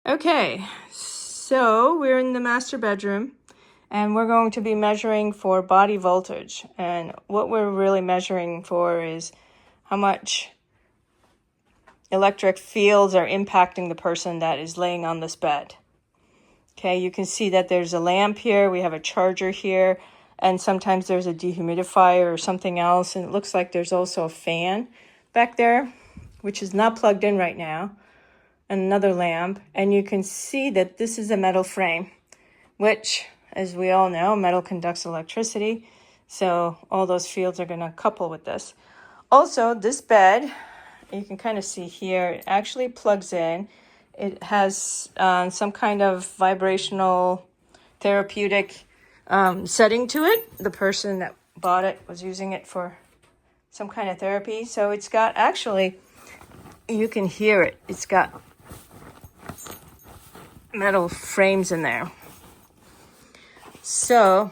Okay, so we're in the master bedroom and we're going to be measuring for body voltage. And what we're really measuring for is how much electric fields are impacting the person that is laying on this bed. Okay, you can see that there's a lamp here, we have a charger here, and sometimes there's a dehumidifier or something else. And it looks like there's also a fan back there, which is not plugged in right now. Another lamp, and you can see that this is a metal frame, which, as we all know, metal conducts electricity, so all those fields are going to couple with this. Also, this bed, you can kind of see here, it actually plugs in. It has some kind of vibrational therapeutic setting to it. The person that bought it was using it for some kind of therapy, so it's got, actually, you can hear it, it's got metal frames in there. So,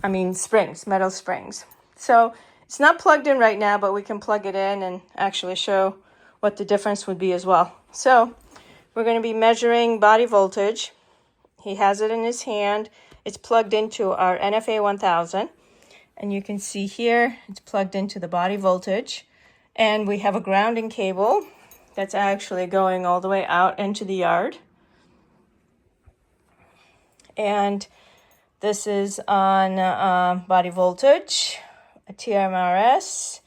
I mean springs, metal springs. So it's not plugged in right now, but we can plug it in and actually show what the difference would be as well. So we're going to be measuring body voltage. He has it in his hand. It's plugged into our NFA 1000. And you can see here, it's plugged into the body voltage. And we have a grounding cable that's actually going all the way out into the yard. And this is on body voltage, a TMRS,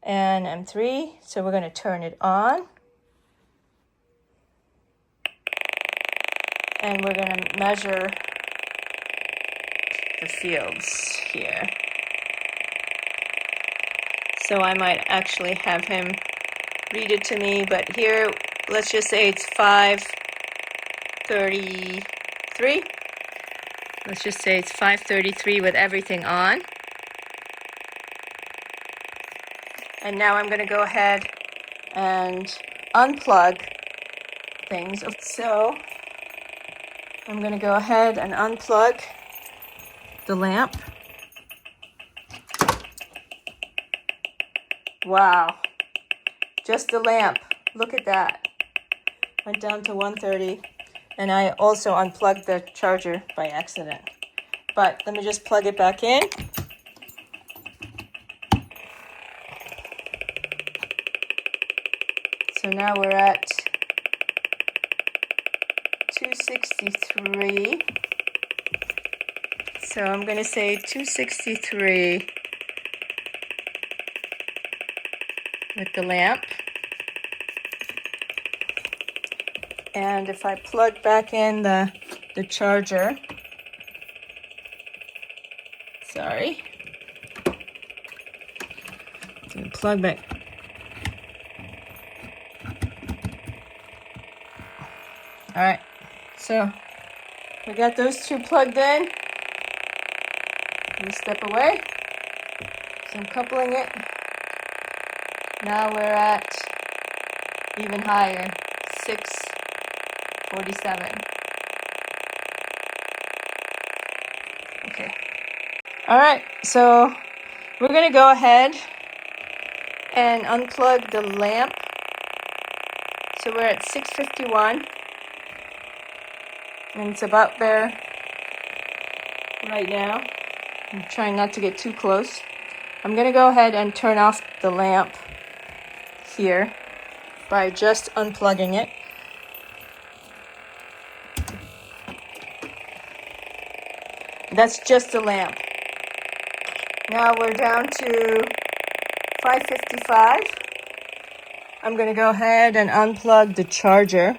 and M3. So we're going to turn it on. And we're going to measure the fields here. So I might actually have him read it to me, but here, let's just say it's 533. Let's just say it's 533 with everything on. And now I'm going to go ahead and unplug things. So I'm going to go ahead and unplug the lamp. Wow. Just the lamp. Look at that. Went down to 130. And I also unplugged the charger by accident. But let me just plug it back in. So now we're at 263. So I'm going to say 263 with the lamp. And if I plug back in the charger, sorry, plug back. All right, so we got those two plugged in. Let me step away. So I'm coupling it. Now we're at even higher, 647. Okay. All right, so we're going to go ahead and unplug the lamp. So we're at 651. And it's about there right now. I'm trying not to get too close. I'm going to go ahead and turn off the lamp here by just unplugging it. That's just the lamp. Now we're down to 555. I'm going to go ahead and unplug the charger.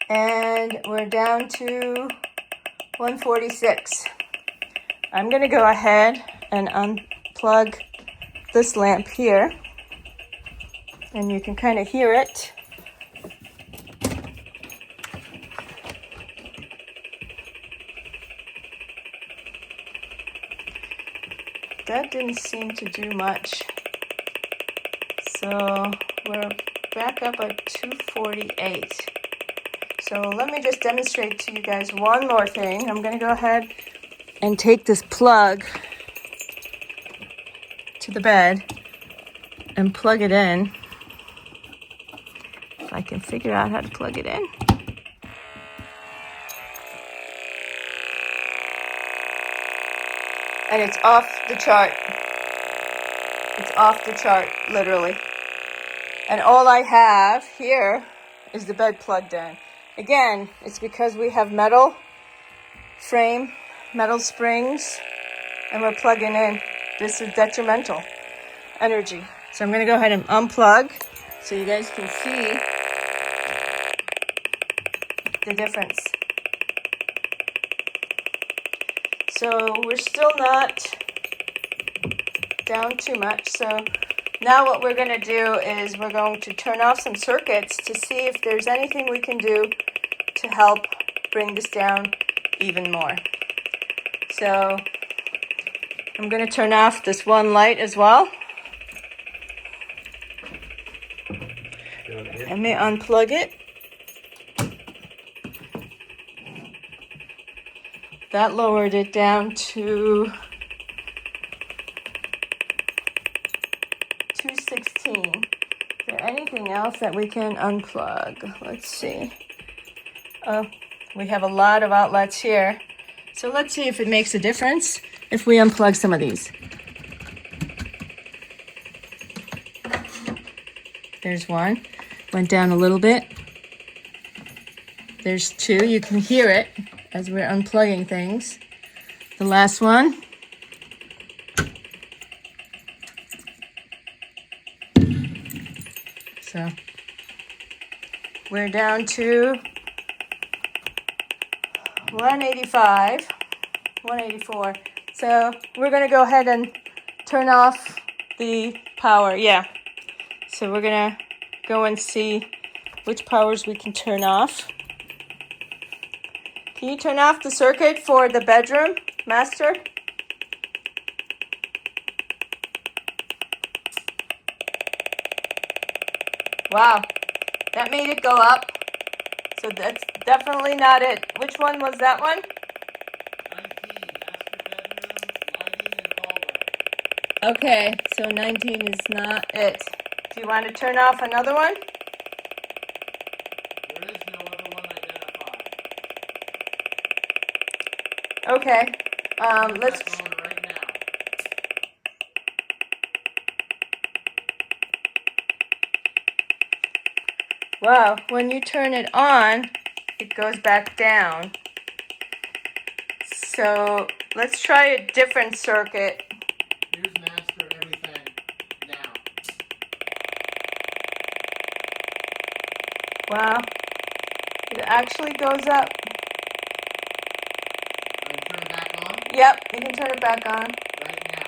And we're down to 146. I'm going to go ahead and unplug this lamp here. And you can kind of hear it. That didn't seem to do much. So we're back up at 248. So let me just demonstrate to you guys one more thing. I'm going to go ahead and take this plug to the bed and plug it in. can figure out how to plug it in. And it's off the chart. It's off the chart, literally. And all I have here is the bed plugged in. Again, it's because we have metal frame, metal springs, and we're plugging in. This is detrimental energy. So I'm going to go ahead and unplug so you guys can see the difference. So we're still not down too much. So now what we're going to do is we're going to turn off some circuits to see if there's anything we can do to help bring this down even more. So I'm going to turn off this one light as well. Let me unplug it. That lowered it down to 216. Is there anything else that we can unplug? Let's see. Oh, we have a lot of outlets here. So let's see if it makes a difference if we unplug some of these. There's one. Went down a little bit. There's two. You can hear it as we're unplugging things. The last one. So we're down to 185, 184. So we're going to go ahead and turn off the power. Yeah. So we're going to go and see which powers we can turn off. Can you turn off the circuit for the bedroom, Master? Wow, that made it go up. So that's definitely not it. Which one was that one? 19, master bedroom, lighting, and hallway. Okay, so 19 is not it. Do you want to turn off another one? There is no other one identified. Okay, let's... That's on right now. Wow, when you turn it on, it goes back down. So let's try a different circuit. Here's master everything now. Wow, it actually goes up. I'm turn it back on Yep, you can turn it back on. right now.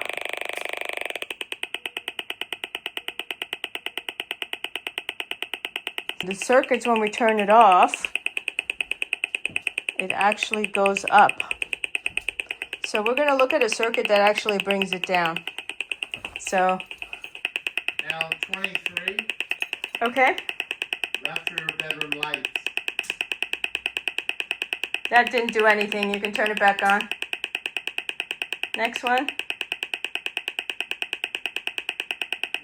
The circuits, when we turn it off, it actually goes up. So we're going to look at a circuit that actually brings it down. So, Now 23, okay, master bedroom lights. that didn't do anything. You can turn it back on. Next one.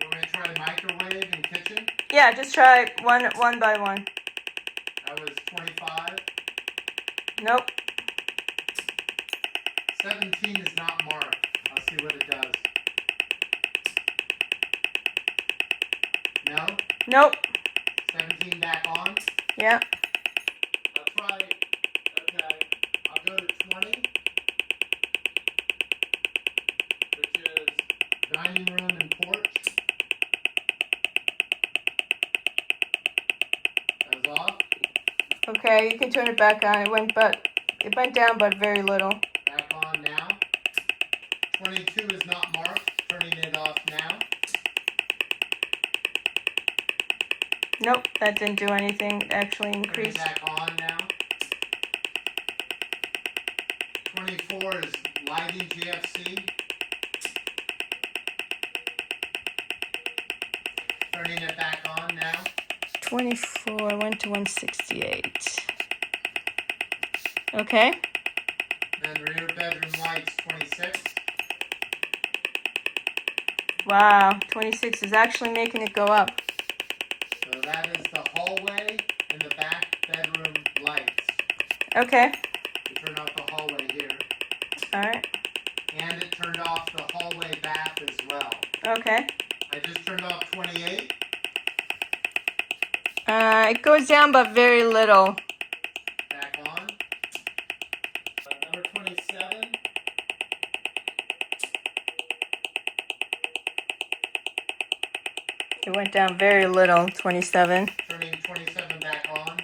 You want me to try the microwave and kitchen? Yeah, just try one by one. That was 25. Nope. 17 is not marked. I'll see what it does. No? Nope. 17 back on. Yeah. I'll try, okay, I'll go to 20, which is dining room and porch. That was off. Okay, you can turn it back on. It went down, but very little. Back on now. 22 is not marked. Turning it off now. Nope, that didn't do anything. It actually Turning increased. back on now. 24 is lighting GFC. Turning it back on now. 24 went to 168. Okay. Then rear bedroom lights 26. Wow, 26 is actually making it go up. So that is the hallway Okay. It turned off the hallway here. All right. And it turned off the hallway bath as well. Okay. I just turned off 28. It goes down, but very little. Back on. Number 27. It went down very little, 27. Turning 27 back on.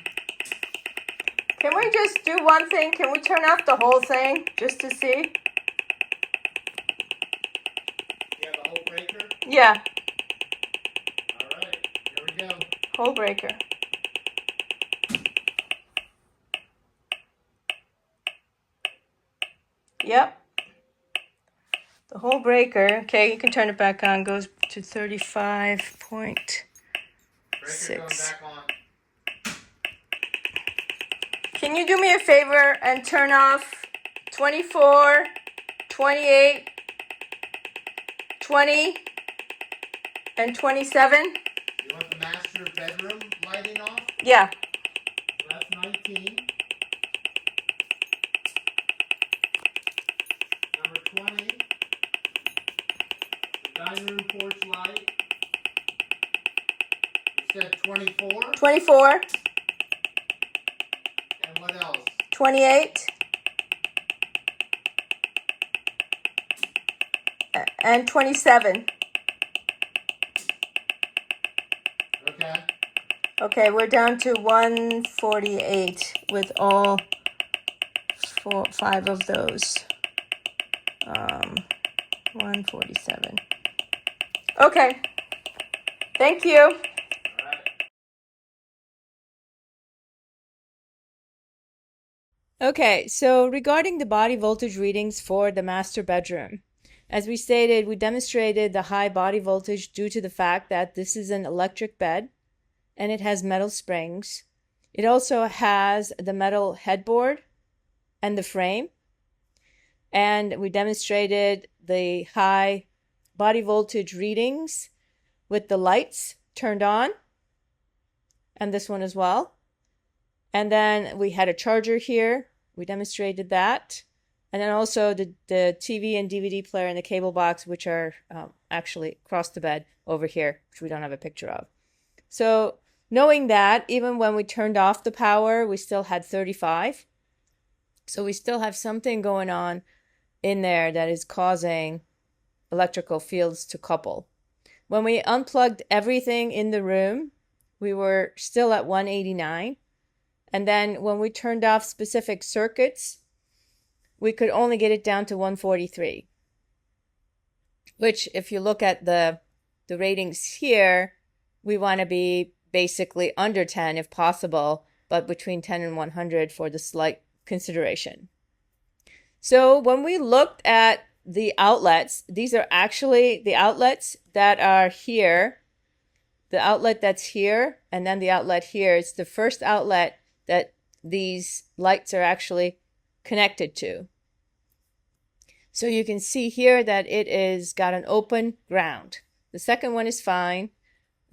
Can we just do one thing? Can we turn off the whole thing just to see? You have a whole breaker? Yeah, Alright, here we go. whole breaker. Yep. The whole breaker. Okay, you can turn it back on. Goes to 35.6. Breaker going back on. Can you do me a favor and turn off 24, 28, 20, and 27? You want the master bedroom lighting off? Yeah. So that's 19. Number 20. The dining room porch light. You said 24. 24, And what else? 28, and 27. Okay. Okay, we're down to 148 with all 5 of those. 147. Okay. Thank you. Alright. Okay, so regarding the body voltage readings for the master bedroom, as we stated, we demonstrated the high body voltage due to the fact that this is an electric bed and it has metal springs. It also has the metal headboard and the frame. And we demonstrated the high body voltage readings with the lights turned on, and this one as well. And then we had a charger here. We demonstrated that. And then also the TV and DVD player and the cable box, which are actually across the bed over here, which we don't have a picture of. So knowing that, even when we turned off the power, we still had 35. So we still have something going on in there that is causing electrical fields to couple. When we unplugged everything in the room, we were still at 189. And then when we turned off specific circuits, we could only get it down to 143. Which, if you look at the ratings here, we want to be basically under 10 if possible, but between 10 and 100 for the slight consideration. So when we looked at the outlets, these are actually the outlets that are here. The outlet that's here, and then the outlet here. It's the first outlet that these lights are actually connected to. So you can see here that it is got an open ground. The second one is fine,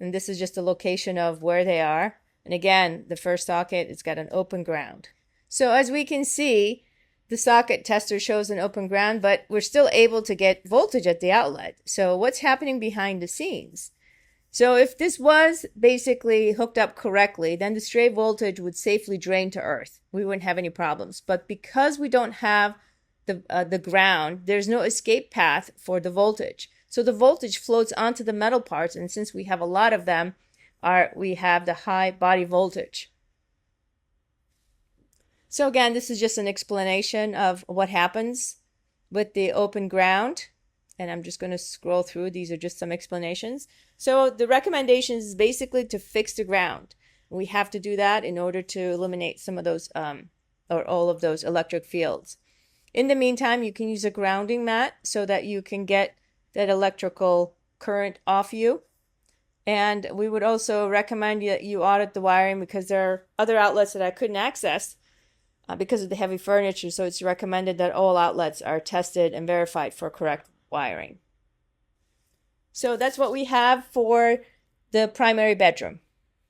and this is just the location of where they are. And again, the first socket, it's got an open ground. So as we can see, the socket tester shows an open ground, but we're still able to get voltage at the outlet. So what's happening behind the scenes? So if this was basically hooked up correctly, then the stray voltage would safely drain to earth. We wouldn't have any problems. But because we don't have the ground, there's no escape path for the voltage. So the voltage floats onto the metal parts, and since we have a lot of them, we have the high body voltage. So again, this is just an explanation of what happens with the open ground. And I'm just going to scroll through. These are just some explanations. So the recommendation is basically to fix the ground. We have to do that in order to eliminate some of those or all of those electric fields. In the meantime, you can use a grounding mat so that you can get that electrical current off you. And we would also recommend that you audit the wiring because there are other outlets that I couldn't access because of the heavy furniture. So it's recommended that all outlets are tested and verified for correct wiring. So that's what we have for the primary bedroom.